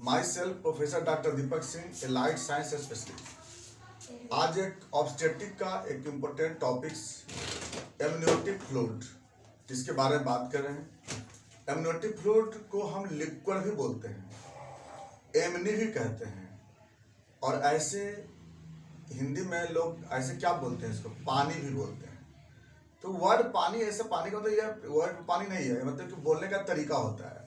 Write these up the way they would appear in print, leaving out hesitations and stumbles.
My self professor doctor Deepak Singh, allied science specialist. आज एक obstetric का एक इम्पोर्टेंट टॉपिक्स एमनियोटिक फ्लूइड, जिसके बारे में बात कर रहे हैं। एमनियोटिक फ्लूइड को हम लिक्विड भी बोलते हैं, एमनी भी कहते हैं, और ऐसे हिंदी में लोग ऐसे क्या बोलते हैं, इसको पानी भी बोलते हैं। तो वर्ड पानी, ऐसे पानी का मतलब यह वर्ड पानी नहीं है, मतलब कि बोलने का तरीका होता है।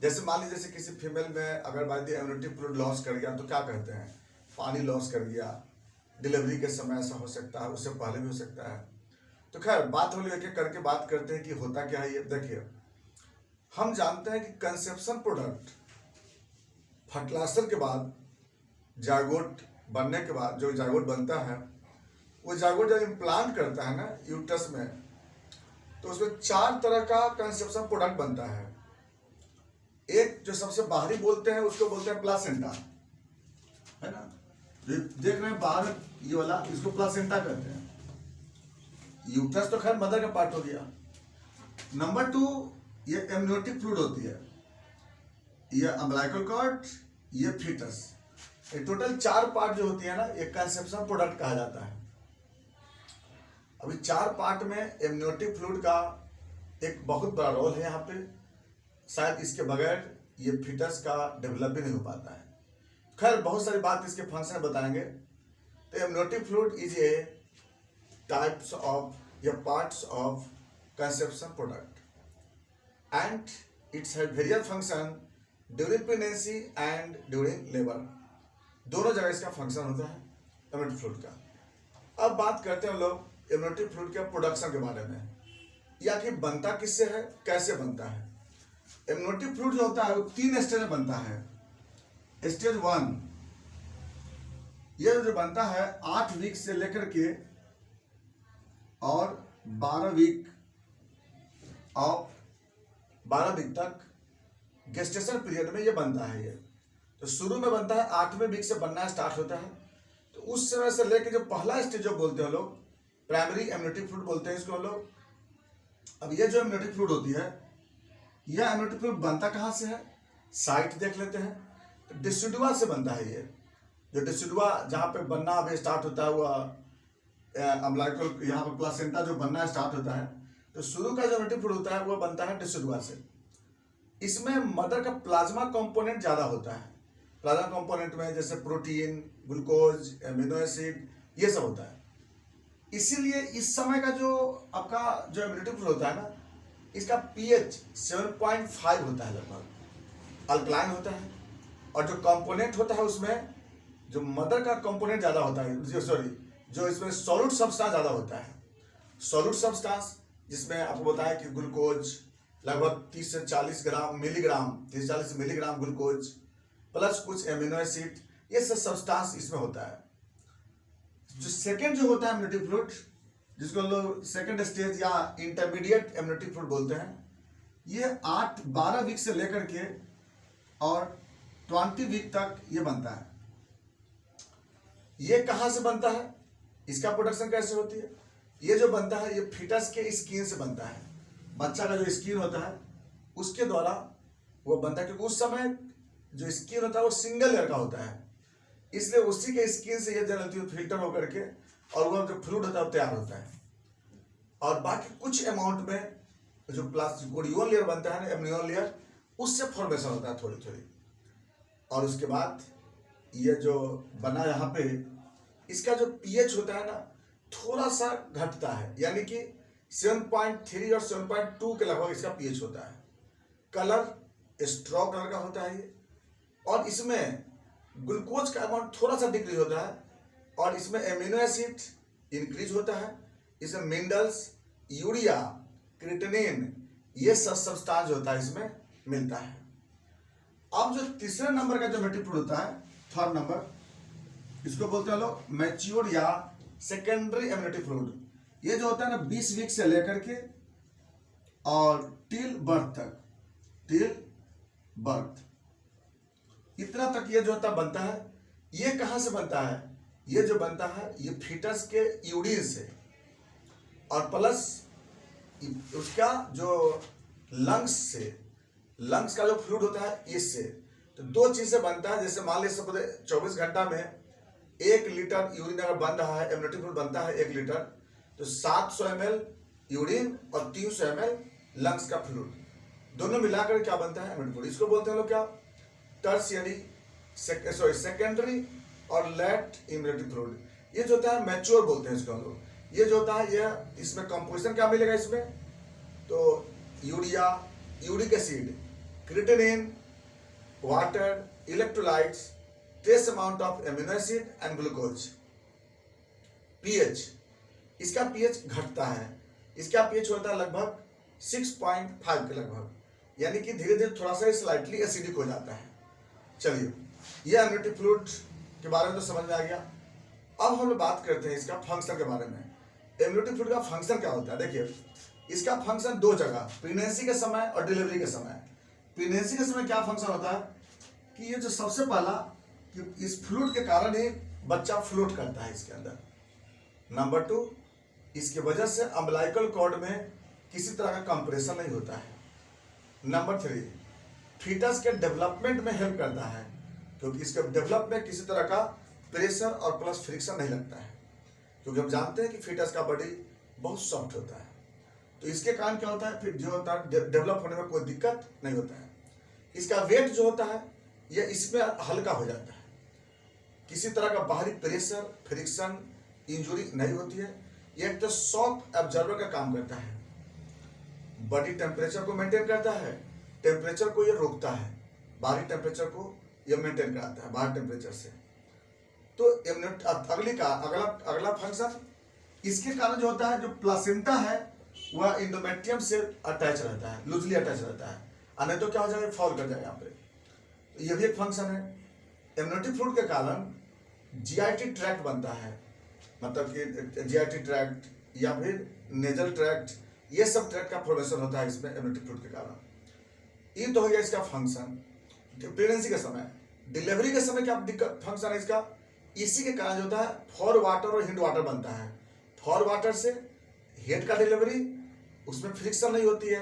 जैसे मान लीजिए जैसे किसी फीमेल में अगर मान लीजिए एमनियोटिक फ्लूइड लॉस कर गया तो क्या कहते हैं, पानी लॉस कर गया। डिलीवरी के समय ऐसा हो सकता है, उससे पहले भी हो सकता है। तो खैर बात हो एक एक करके बात करते हैं कि होता क्या है। ये देखिए, हम जानते हैं कि कंसेप्शन प्रोडक्ट फर्टिलाइजर के बाद जायगोट बनने के बाद जो जायगोट बनता है, वो जायगोट जब इम्प्लांट करता है ना यूट्रस में, तो उसमें 4 तरह का कंसेप्शन प्रोडक्ट बनता है। एक जो सबसे बाहरी बोलते हैं उसको बोलते हैं प्लासेंटा, है ना। देख रहे हैं बाहर ये वाला, इसको प्लासेंटा कहते हैं। यूट्रस तो खैर मदर का पार्ट हो गया। नंबर 2 ये एमनियोटिक फ्लूइड होती है, ये अम्बिलिकल कॉर्ड, ये फीटस। ये टोटल 4 पार्ट जो होती है ना, ये कंसेप्शन प्रोडक्ट कहा जाता है। अभी 4 पार्ट में एमनियोटिक फ्लूइड का एक बहुत बड़ा रोल है यहाँ पे। शायद इसके बगैर ये फीटस का डेवलप भी नहीं हो पाता है। खैर बहुत सारी बात इसके फंक्शन बताएंगे। तो amniotic fluid is a types of या parts of conception product and its have various function during pregnancy and during labour. दोनों जगह इसका फंक्शन होता है एमनियोटिक फ्लूइड का। अब बात करते हैं हम लोग एमनियोटिक फ्लूइड के प्रोडक्शन के बारे में, या कि बनता किससे है, कैसे बनता है। एमनियोटिक फ्लूइड जो होता है वो 3 स्टेज में बनता है। स्टेज 1 ये जो बनता है 8 वीक से लेकर के और 12 वीक तक गेस्टेशन पीरियड में ये बनता है। ये तो शुरू में बनता है 8वें वीक से बनना स्टार्ट होता है। तो उस समय से लेकर जो पहला स्टेज जो बोलते हैं लोग, प्राइमरी एमनियोटिक फ्लूइड बोलते हैं इसको हम लोग। अब ये जो एमनियोटिक फ्लूइड होती है, यह एमनियोटिक फ्लूइड बनता कहाँ से है, साइट देख लेते हैं। तो डिसिडुआ से बनता है ये। जो डिसिडुआ जहाँ पे बनना अभी स्टार्ट होता है, वह अम्बिलिकल यहाँ पर प्लासेंटा जो बनना स्टार्ट होता है, तो शुरू का जो एमनियोटिक फ्लूइड होता है वो बनता है डिसिडुआ से। इसमें मदर का प्लाज्मा कंपोनेंट ज़्यादा होता है। प्लाज्मा कंपोनेंट में जैसे प्रोटीन, ग्लूकोज, एमिनो एसिड, ये सब होता है। इसीलिए इस समय का जो आपका जो एमनियोटिक फ्लूइड होता है ना, इसका पीएच 7.5 होता है, लगभग अल्कलाइन होता है। और जो कंपोनेंट होता है उसमें जो मदर का कंपोनेंट ज़्यादा होता है, जो इसमें सॉलिड सब्सटेंस ज़्यादा होता है। सॉलिड सब्सटेंस जिसमें आपको बताया कि ग्लूकोज लगभग 30 से 40 मिलीग्राम 30-40 मिलीग्राम ग्लूकोज प्लस कुछ एमिनो एसिड, ये सब सब्सटेंस इसमें होता है। जो सेकेंड जो होता है एमनियोटिक फ्लूइड, जिसको लोग सेकेंड स्टेज या इंटरमीडिएट एमनियोटिक फ्लूइड बोलते हैं, ये 12 वीक से लेकर के और 20 वीक तक ये बनता है। ये कहाँ से बनता है, इसका प्रोडक्शन कैसे होती है। ये जो बनता है ये फीटस के स्किन से बनता है। बच्चा का जो स्किन होता है उसके द्वारा वो बनता है, क्योंकि उस समय जो स्किन होता है वो सिंगल लेयर का होता है, इसलिए उसी के स्किन से ये जनरली फिल्टर होकर के और वो जो फ्लूइड होता है वो तैयार होता है। और बाकी कुछ अमाउंट में जो प्लास्टिक लेयर बनता है ना, एमनियोन लेयर, उससे फॉर्मेशन होता है थोड़ी थोड़ी। और उसके बाद ये जो बना यहाँ पे, इसका जो पीएच होता है ना थोड़ा सा घटता है, यानी कि 7.3 और 7.2 के लगभग इसका पीएच होता है। कलर स्ट्रॉ कलर का होता है ये, और इसमें ग्लूकोज का अमाउंट थोड़ा सा डिक्रीज होता है, और इसमें एमिनो एसिड इंक्रीज होता है। इसमें मिनरल्स, यूरिया, क्रिएटिनिन, ये सब सब्सटेंस होता है इसमें मिलता है। अब जो तीसरे नंबर का जो एमनियोटिक फ्लूइड होता है, थर्ड नंबर, इसको बोलते हैं लोग मैच्योर या सेकेंडरी एमनियोटिक फ्लूइड। ये जो होता है ना 20 वीक से लेकर के और टिल बर्थ तक, टिल बर्थ इतना तक ये जो होता बनता है। ये कहाँ से बनता है, ये जो बनता है ये फीटस के यूरिन से, और प्लस उसका जो लंग्स से, लंग्स का जो फ्लूइड होता है इससे। तो दो चीज से बनता है। जैसे मान लीजिए 24 घंटा में 1 लीटर यूरिन अगर बन रहा है, एमनियोटिक फ्लूइड बनता है 1 लीटर, तो 700 ml यूरिन और 300 ml लंग्स का फ्लूइड, दोनों मिलाकर क्या बनता है? Amniotic fluid. इसको बोलते हैं लोग क्या? टर्शियरी, सेकेंडरी और लेट एमनियोटिक फ्लूइड। ये जो होता है मैच्योर बोलते हैं इसको हम लोग। ये जो होता है ये इसमें कंपोजिशन क्या मिलेगा इसमें? तो urea, uric acid, creatinine, water, electrolytes, trace amount of amino acid and glucose. PH, इसका पीएच घटता है। इसका पीएच होता है लगभग 6.5 के लगभग, यानी कि धीरे धीरे थोड़ा सा स्लाइटली एसिडिक हो जाता है। चलिए, यह एमनियोटिक फ्लूइड के बारे में तो समझ में आ गया। अब हम लोग बात करते हैं इसका फंक्शन के बारे में। एमनियोटिक फ्लूइड का फंक्शन क्या होता है? देखिए, इसका फंक्शन दो जगह, प्रेगनेंसी के समय और डिलीवरी के समय। प्रेगनेंसी के समय क्या फंक्शन होता है कि ये जो सबसे पहला कि इस फ्लूइड के कारण ही बच्चा फ्लोट करता है इसके अंदर। नंबर 2, इसकी वजह से अम्बिलाइकल कॉर्ड में किसी तरह का कंप्रेशन नहीं होता है। नंबर 3, फीटस के डेवलपमेंट में हेल्प करता है, क्योंकि इसके डेवलप में किसी तरह का प्रेशर और प्लस फ्रिक्शन नहीं लगता है, क्योंकि हम जानते हैं कि फीटस का बॉडी बहुत सॉफ्ट होता है। तो इसके कारण क्या होता है, फिर जो होता है डेवलप होने में कोई दिक्कत नहीं होता है। इसका वेट जो होता है यह इसमें हल्का हो जाता है, किसी तरह का बाहरी प्रेशर, फ्रिक्शन, इंजुरी नहीं होती है। यह एक तो शॉक एब्जॉर्बर का काम करता है, बॉडी टेम्परेचर को मेंटेन करता है, टेम्परेचर को यह रोकता है, बाहरी टेम्परेचर को यह मेंटेन कराता है बाहर टेम्परेचर से। तो अगला फंक्शन, इसके कारण जो होता है, जो प्लासेंटा है वह इंडोमेट्रियम से अटैच रहता है, लूजली अटैच रहता है, और नहीं तो क्या हो जाएगा, फॉल कर जाएगा यहाँ पे। तो यह भी एक फंक्शन है। एमनियोटिक फ्लूइड के कारण जीआईटी ट्रैक्ट बनता है, मतलब कि जीआईटी ट्रैक्ट या फिर नेजल ट्रैक्ट, ये सब ट्रैक्ट का फॉर्मेशन होता है इसमें एमनियोटिक फ्लूइड के कारण। ये तो हो गया इसका फंक्शन प्रेगनेंसी के समय। डिलीवरी के समय क्या दिक्कत फंक्शन है इसका? इसी के कारण जो होता है फॉर वाटर और हिंड वाटर बनता है। फॉर वाटर से हेड का डिलीवरी, उसमें फ्रिक्शन नहीं होती है,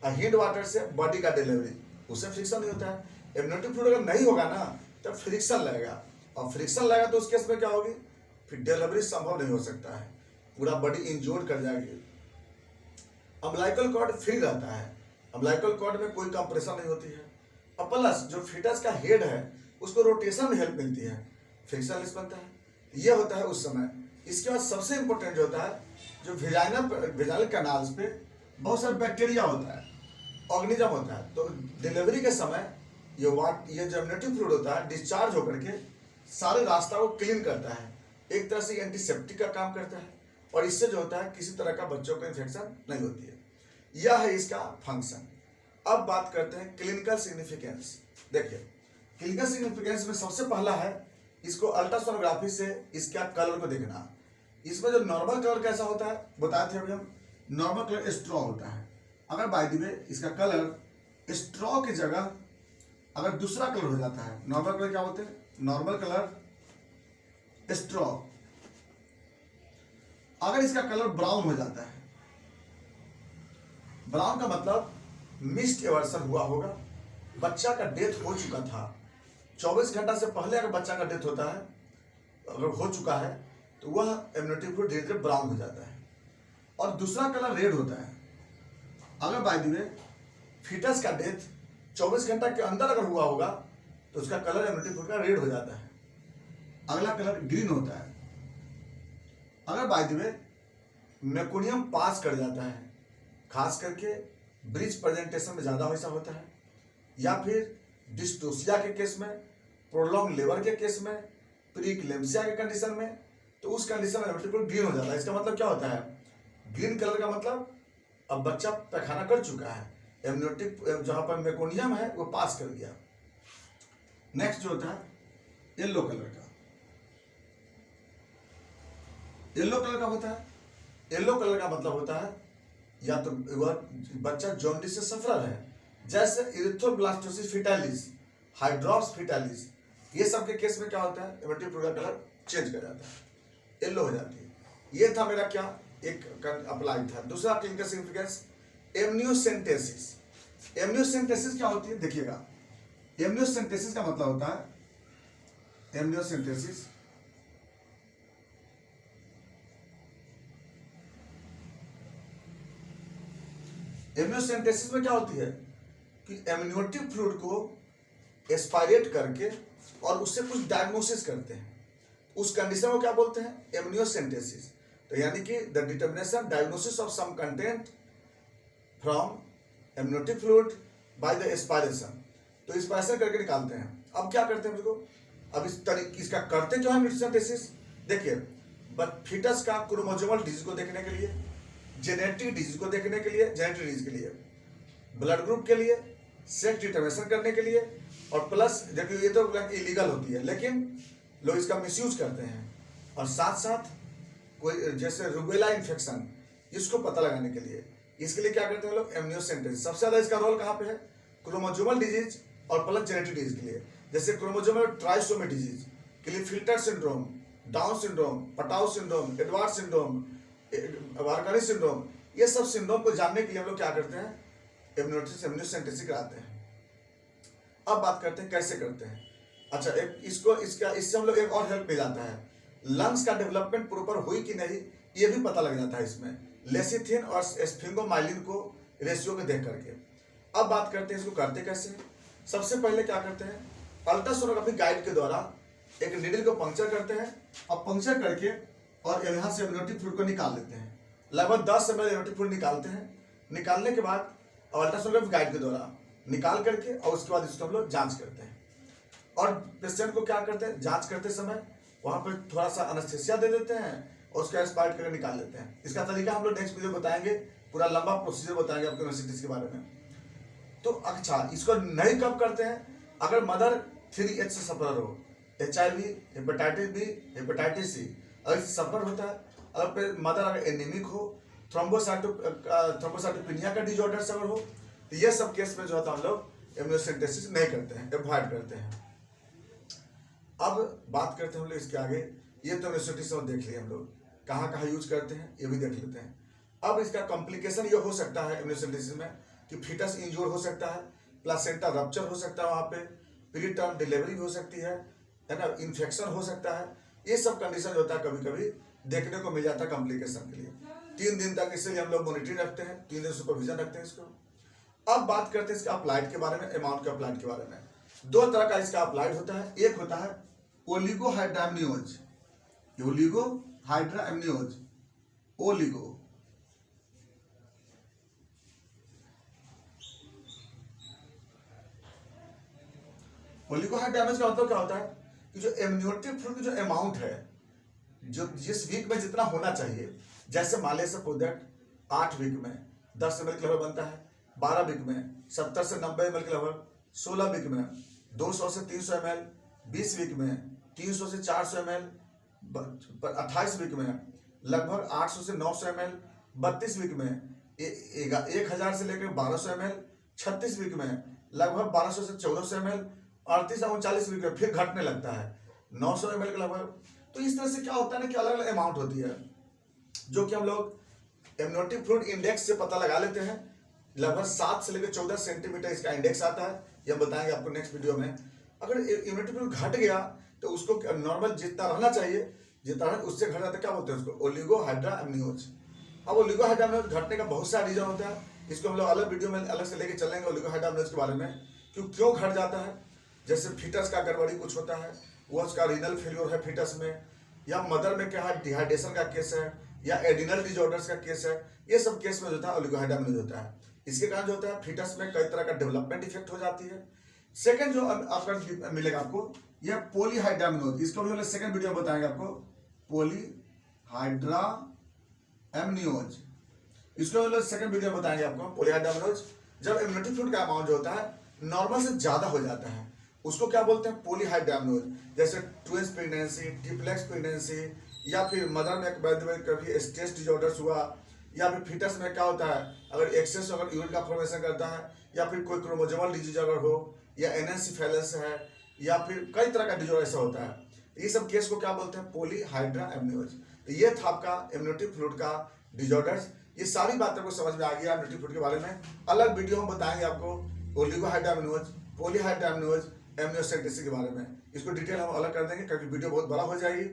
और हिंड वाटर से बॉडी का डिलीवरी, उससे फ्रिक्शन नहीं होता है। एमनियोटिक फ्लूइड अगर नहीं होगा ना तब फ्रिक्शन लगेगा, और फ्रिक्शन लगेगा तो उस केस में क्या होगी, फिर डिलीवरी संभव नहीं हो सकता है, पूरा बॉडी इंजोर्ड कर जाएगी। अम्बिलाइकल कॉर्ड फ्री रहता है, अम्बिलाइकल कॉर्ड में कोई कंप्रेशन नहीं होती है, और प्लस जो फीटस का हेड है उसको रोटेशन में हेल्प मिलती है, फ्रिक्शन लेस बनता है। यह होता है उस समय। इसके बाद सबसे इंपॉर्टेंट जो होता है, जो वेजाइनल कैनाल्स पे बहुत सारे बैक्टीरिया होता है, ऑर्गेनिज्म होता है। तो डिलीवरी के समय ये जो एमनियोटिक फ्लूइड होता है डिस्चार्ज होकर के सारे रास्ता को क्लीन करता है, एक तरह से एंटीसेप्टिक का काम करता है, और इससे जो होता है किसी तरह का बच्चों को इन्फेक्शन नहीं होती है। यह है इसका फंक्शन। अब बात करते हैं क्लिनिकल सिग्निफिकेंस। देखिए, क्लिनिकल सिग्निफिकेंस में सबसे पहला है इसको अल्ट्रासोनोग्राफी से इसका कलर को देखना। इसमें जो नॉर्मल कलर कैसा होता है बताए थे अभी हम, नॉर्मल कलर स्ट्रॉ होता है। अगर बाय द वे इसका कलर स्ट्रॉ की जगह अगर दूसरा कलर हो जाता है, नॉर्मल कलर क्या होते हैं, नॉर्मल कलर स्ट्रॉ, अगर इसका कलर ब्राउन हो जाता है, ब्राउन का मतलब मिस्ड एवर्सन हुआ होगा, बच्चा का डेथ हो चुका था, 24 घंटा से पहले अगर बच्चा का डेथ होता है, अगर हो चुका है तो वह एमनियोटिक फ्लूइड धीरे धीरे ब्राउन हो जाता है। और दूसरा कलर रेड होता है, अगर बाय द वे फीटस का डेथ 24 घंटा के अंदर अगर हुआ होगा तो उसका कलर एमनियोटिक फ्लूइड का रेड हो जाता है। अगला कलर ग्रीन होता है, अगर बाय द वे मेकोनियम पास कर जाता है, खास करके ब्रिज प्रेजेंटेशन में ज़्यादा ऐसा होता है, या फिर डिस्टोसिया के केस में, प्रोलॉन्ग लेबर के केस में, प्रीक्लेम्सिया के कंडीशन में, तो उस कंडीशन में एमनियोटिक फ्लूइड ग्रीन हो जाता है। इसका मतलब क्या होता है, ग्रीन कलर का मतलब अब बच्चा पैखाना कर चुका है, एमनियोटिक जहां पर मेकोनियम है वो पास कर गया। नेक्स्ट जो होता है येलो कलर का, येलो कलर का होता है, येलो कलर का मतलब होता है या तो वह बच्चा जॉन्डिस से सफर है, जैसे इरिथ्रोब्लास्टोसिस फिटालिस, हाइड्रॉप्स फिटालिस, ये सब के केस में क्या होता है, एमनियोटिक फ्लूइड का कलर चेंज कर जाता है, येलो हो जाती है। ये था मेरा क्या एक अप्लाई था। दूसरा क्लिनिकल सिग्निफिकेंस एमनियोसेंटेसिस। एमनियोसेंटेसिस क्या होती है देखिएगा, एमनियोसेंटेसिस का मतलब होता है, एमनियोसेंटेसिस एमनियोसेंटेसिस में क्या होती है कि एमनियोटिक फ्लूइड को एस्पायरेट करके और उससे कुछ डायग्नोसिस करते हैं, उस कंडीशन को क्या बोलते हैं, एमनियोसेंटेसिस। तो यानी कि the determination diagnosis of some content from amniotic fluid by the aspiration. तो एस्पायरेशन करके निकालते हैं। अब क्या करते हैं इसको, अब इस तरीके इसका करते क्यों है एमनियोसेंटेसिस, देखिए फीटस का क्रोमोसोमल डिजीज को देखने के लिए, जेनेटिक डिजीज को देखने के लिए, जेनेटिक डिजीज के लिए, ब्लड ग्रुप के लिए, सेक्स डिटर्मिनेशन करने के लिए, और प्लस देखिए ये तो इलीगल होती है लेकिन लोग इसका मिसयूज करते हैं, और साथ साथ कोई जैसे रुबेला इन्फेक्शन इसको पता लगाने के लिए, इसके लिए क्या करते हैं लोग, एमनियोसेंटेसिस। सबसे ज्यादा इसका रोल कहाँ पे है, क्रोमोसोमल डिजीज और प्लस जेनेटिक डिजीज के लिए, जैसे क्रोमोसोमल ट्राइसोमी डिजीज के लिए filter syndrome, Down syndrome, Patau syndrome, Edward syndrome, Warkany syndrome, ये सब सिंड्रोम को जानने के लिए हम लोग क्या करते हैं, एमनियोसेंटेसिस कराते हैं। अब बात करते हैं कैसे करते हैं। अच्छा, एक इससे हम लोग एक और हेल्प मिल जाता है, लंग्स का डेवलपमेंट प्रॉपर हुई कि नहीं ये भी पता लग जाता है इसमें, लेसिथिन और स्फिंगोमाइलिन को रेशियो को देख करके। अब बात करते हैं इसको करते कैसे। सबसे पहले क्या करते हैं, अल्ट्रासोनोग्राफी गाइड के द्वारा एक नीडल को पंक्चर करते हैं, और पंक्चर करके और यहाँ से एमनियोटिक फ्लूइड को निकाल लेते हैं। लगभग 10 ml एमनियोटिक फ्लूइड निकालते हैं। निकालने के बाद अल्ट्रासोनोग्राफी गाइड के द्वारा निकाल करके और उसके बाद इसको हम लोग जांच करते हैं, और पेशेंट को क्या करते हैं, जांच करते समय वहाँ पर थोड़ा सा अनेस्थीसिया दे देते हैं और उसका एक्सपायर्ड करके निकाल लेते हैं। इसका तरीका हम लोग नेक्स्ट वीडियो बताएंगे, पूरा लंबा प्रोसीजर बताएंगे आपको यूनिवर्सिटीज के बारे में। तो अच्छा, इसको नहीं कब करते हैं, अगर मदर 3H से सफर हो, HIV, hepatitis B, hepatitis C, अगर सफर होता है, अगर मदर अगर एनीमिक हो, थ्रोम्बोसाइटोपेनिया का डिजॉर्डर सफर हो, तो ये सब केस में जो होता है हम लोग एमनियोसेंटेसिस नहीं करते हैं, अवॉइड करते हैं। अब बात करते हैं हम लोग इसके आगे, ये तो एमनियोसेंटेसिस देख लिए हम लोग, कहाँ कहाँ यूज करते हैं ये भी देख लेते हैं। अब इसका कॉम्प्लिकेशन ये हो सकता है एमनियोसेंटेसिस में कि फीटस इंजोर हो सकता है, प्लासेंटा रप्चर हो सकता है, वहाँ पे प्री टर्म डिलीवरी हो सकती है ना, इन्फेक्शन हो सकता है। ये सब कंडीशन होता है, कभी कभी देखने को मिल जाता है कॉम्प्लिकेशन के लिए। 3 दिन तक इसलिए हम लोग मॉनिटरिंग रखते हैं, 3 दिन सुपरविजन रखते हैं इसको। अब बात करते हैं इसका अप्लाइड के बारे में, अमाउंट के अप्लाइड के बारे में। 2 तरह का इसका अप्लाइड होता है, एक होता है ओलिगोहाइड्रामनियोज, ओलिगोहाइड्रामनियोज, ओलिगोहाइड्रामनियोज का मतलब क्या होता है कि जो एमनियोटिक फ्लूइड की जो अमाउंट है, जो जिस वीक में जितना होना चाहिए, जैसे मान ले सपोज 8 वीक में 10 ml के लगभग बनता है, 12 वीक में 70 से 90 ml के लगभग, 16 वीक में 200 से 300 ml, 20 वीक में 300 से 400 ml, 28 वीक में लगभग 800 से 900 ml, 32 वीक में 1000 से लेकर 1200 ml, 36 वीक में लगभग 1200 से 1400 ml, 38 और 39 वीक में फिर घटने लगता है 900 ml के लगभग। तो इस तरह से क्या होता है ना कि अलग अलग अमाउंट होती है, जो कि हम लोग एमनियोटिक फ्लूइड इंडेक्स से पता लगा लेते हैं। लगभग 7 से लेकर 14 सेंटीमीटर इसका इंडेक्स आता है, यह बताएंगे आपको नेक्स्ट वीडियो में। अगर एमनियोटिक फ्लूइड घट गया तो उसको नॉर्मल जितना रहना चाहिए, जितना उससे घट जाता है, क्या बोलते हैं उसको, ओलिगोहाइड्रामनियोज। अब ओलिगोहाइड्रामनियोज घटने का बहुत सारा रीजन होता है, इसको हम लोग अलग वीडियो में अलग से लेके चलेंगे ओलिगोहाइड्रामनियोज के बारे में, क्यों घट जाता है। जैसे फीटस का गड़बड़ी कुछ होता है, वो उसका रीनल फेल्योर है फीटस में, या मदर में क्या है डिहाइड्रेशन का केस है, या एडिनल डिजॉर्डर्स का केस है, ये सब केस में जो था ओलिगोहाइड्रामनियोज होता है। इसके कारण जो होता है फीटस में कई तरह का डेवलपमेंट इफेक्ट हो जाती है। सेकंड जो आपका मिलेगा आपको, यह पॉलीहाइड्रामनियोज, इसको भी हम सेकंड वीडियो में बताएंगे आपको, पॉलीहाइड्रामनियोज, इसको हम सेकंड वीडियो में बताएंगे आपको। पॉलीहाइड्रामनियोज जब इम्यूनिटी फ्लूइड का अमाउंट जो होता है नॉर्मल से ज्यादा हो जाता है, उसको क्या बोलते हैं, पॉलीहाइड्रामनियोज। जैसे ट्विंस प्रेगनेंसी, ट्रिपलेक्स प्रेगनेंसी, या फिर मदर में कभी स्ट्रेस डिजॉर्डर्स हुआ, या फिर फीटस में क्या होता है अगर एक्सेस अगर यूरिन का फॉर्मेशन करता है, या फिर कोई क्रोमोसोमल डिजीज अगर हो, या एनेंसिफेलस है, या फिर कई तरह का डिजॉर्डर ऐसा होता है, ये सब केस को क्या बोलते हैं, पॉलीहाइड्रामनियोज। तो ये था आपका इम्यूनिटी फ्लूइड का डिजॉर्डर्स। ये सारी बातें को समझ में आ गया इम्यूनिटी फ्लूइड के बारे में। अलग वीडियो में बताएंगे आपको ओलिगोहाइड्रामनियोज, पॉलीहाइड्रोएमनियोज एमनियोसेंटेसिस के बारे में। इसको डिटेल हम अलग कर देंगे क्योंकि वीडियो बहुत बड़ा हो जाएगी,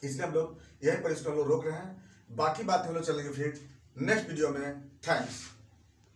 इसलिए हम लोग यहीं पर इसको हम लोग रोक रहे हैं। बाकी बात हम लोग चलेंगे फिर नेक्स्ट वीडियो में। थैंक्स।